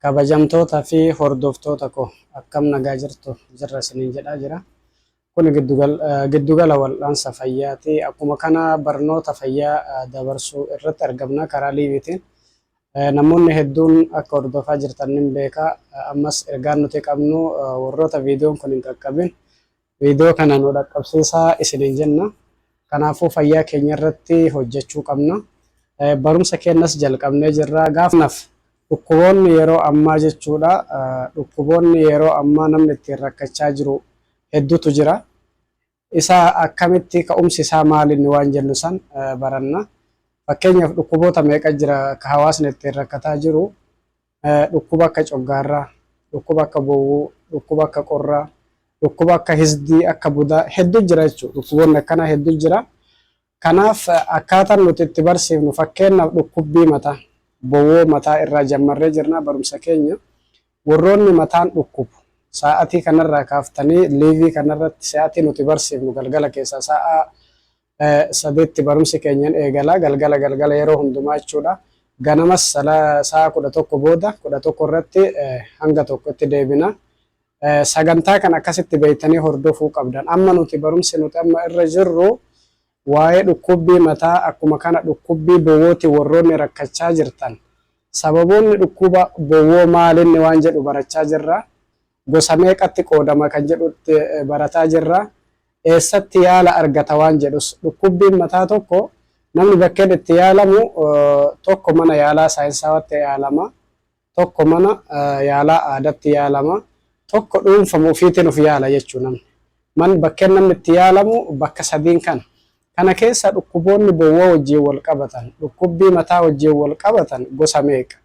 Kabajamtoota fi hordoftoota koo akkam nagaa jirtu jirra isiniin jedhaa jira. Kun giddugala wal'aansa fayyaati. Akkuma kana barnoota fayyaa dabarsuu irratti argamna karaa liiviitiin. Namoonni hedduun akka hordofaa jirtan ni beeka. Ammas ergaan nuti qabnu warroota viidiyoon kun hin qaqqabin viidiyoo kana nu dhaqqabsiisaa isiniin jenna. Kanaafuu fayyaa keenya irratti hojjechuu qabna. Barumsa keenyas jalqabnee jirra. Gaafnaaf dhukkuboonni yeroo ammaa jechuudha. Dhukkuboonni yeroo ammaa namni ittiin rakkachaa jiru hedduutu jira. Isa akkamitti ka'umsi isaa maalinni waan jennu san baranna. Fakkeenyaaf dhukkuboota meeqa jira ka hawaasni ittiin rakkataa jiru. Dhukkuba akka coggaarraa, dhukkuba akka bowwuu, dhukkuba akka qorraa, dhukkuba akka hisdii, akka budaa hedduu jira jechuudha. Dhukkuboonni akkana hedduu jira. Kanaaf akkaataan nuti itti barsiifnu fakkeenyaaf dhukkubbii mataa, bowwoo mataa irraa jammarree jirna barumsa keenya. Warroonni mataan dhukkubu sa'aatii kanarraa kaaftanii liivii kanarratti sa'aatii nuti barsiifnu galgala keessaa sa'a 8 barumsi keenyan eegala galgala yeroo hundumaa jechuudha. Ganamas sa'a 11 booda 11 irratti hanga tokkotti deebina. Sagantaa kan akkasitti beeytanii hordofuu qabdan. Amma nuti barumsi nuti amma irra jirru waa'ee dhukkubbii mataa akkuma kana dhukkubbii bowwooti warroonni rakkachaa jirtan. Sababoonni dhukkuba bowwoo maalinni waan jedhu barachaa jirra. Gosa meeqatti qoodama kan jedhutti barataa jirra. Eessatti yaala argata waan jedhus dhukkubbiin mataa tokko namni bakkeen itti yaalamu tokko mana yaalaa saayinsaawatti yaalama, tokko mana yaalaa aadaatti yaalama, tokko dhuunfama ofiitiin of yaala jechuu namni. Bakkeen namni itti yaalamu bakka sadiin kana. Kana keessa dhukkuboonni bowwoo wajjin wal qabatan, dhukkubbii mataa wajjin wal qabatan gosa meeqa?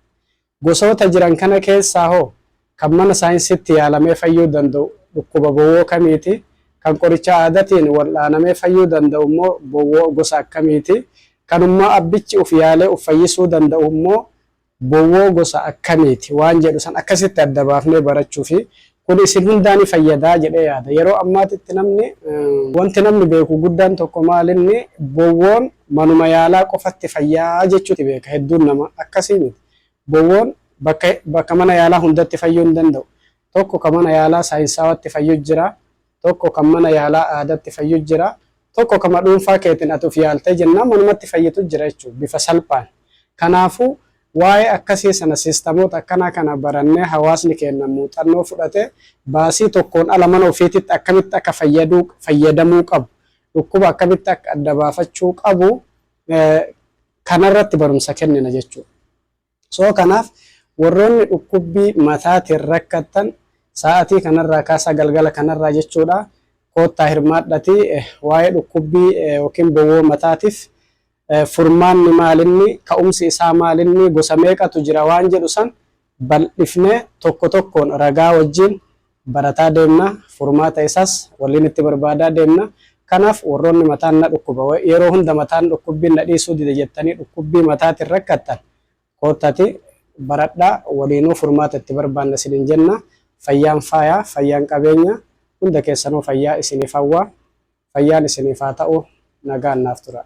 Gosoota jiran kana keessaa hoo kan mana saayinsiitti yaalamee fayyuu danda'u dhukkuba bowwoo kamiiti? Kan qoricha aadaatiin wal'aanamee fayyuu danda'u immoo bowwoo gosa akkamiiti? Kanummaa abbichi uf yaalee uf fayyisuu danda'u immoo bowwoo gosa akkamiiti? Waan jedhu san akkasitti adda baafnee barachuu fi kun isin hundaani fayyadaa jedhee yaada. Yeroo ammaatitti wanti namni beeku guddaan tokko maalinni bowwoon manuma yaalaa qofatti fayyaa jechuuti beeka hedduun nama akkasii miti. Bowwoon bakka mana yaalaa hundatti fayyuu hin danda'u. Tokko kan mana yaalaa saayinsaawatti fayyuu jira. Tokko kan mana yaalaa aadaatti fayyuu jira. Tokko kan dhuunfaa keetiin ati of yaaltee jennaan manumatti fayyitu jira jechuudha bifa salphaan. Kanaafuu waa'ee akkasii sana siistamoota akkanaa kana barannee hawaasni keenya muuxannoo fudhatee baasii tokkoon ala mana ofiititti akkamitti akka fayyadamuu qabu, dhukkuba akkamitti akka adda baafachuu qabu kanarratti barumsa kennina jechuudha. So kanaaf warroonni dhukkubbii mataatiin rakkatan sa'aatii kanarraa kaasaa galgala kanarraa jechuudha. Koottaa hirmaadhatii waa'ee dhukkubbii yookiin bowwoo mataatiif furmaanni maalinni, ka'umsi isaa maalinni, gosa meeqatu jira waan jedhu san bal'ifnee tokko tokkoon ragaa wajjin barataa deemna. Furmaata isaas waliin itti barbaadaa deemna. Kanaaf warroonni mataan na dhukkuba yeroo hunda mataan dhukkubbiin na dhiisuu dide jettanii dhukkubbii mataatiin rakkattan koottati baradhaa waliinuu furmaata itti barbaanna isiniin jenna. Fayyaan faayaa, fayyaan qabeenya hunda keessanuu fayyaa isiniif hawwaa. Fayyaan isiniif haa ta'u, nagaan naaf tura.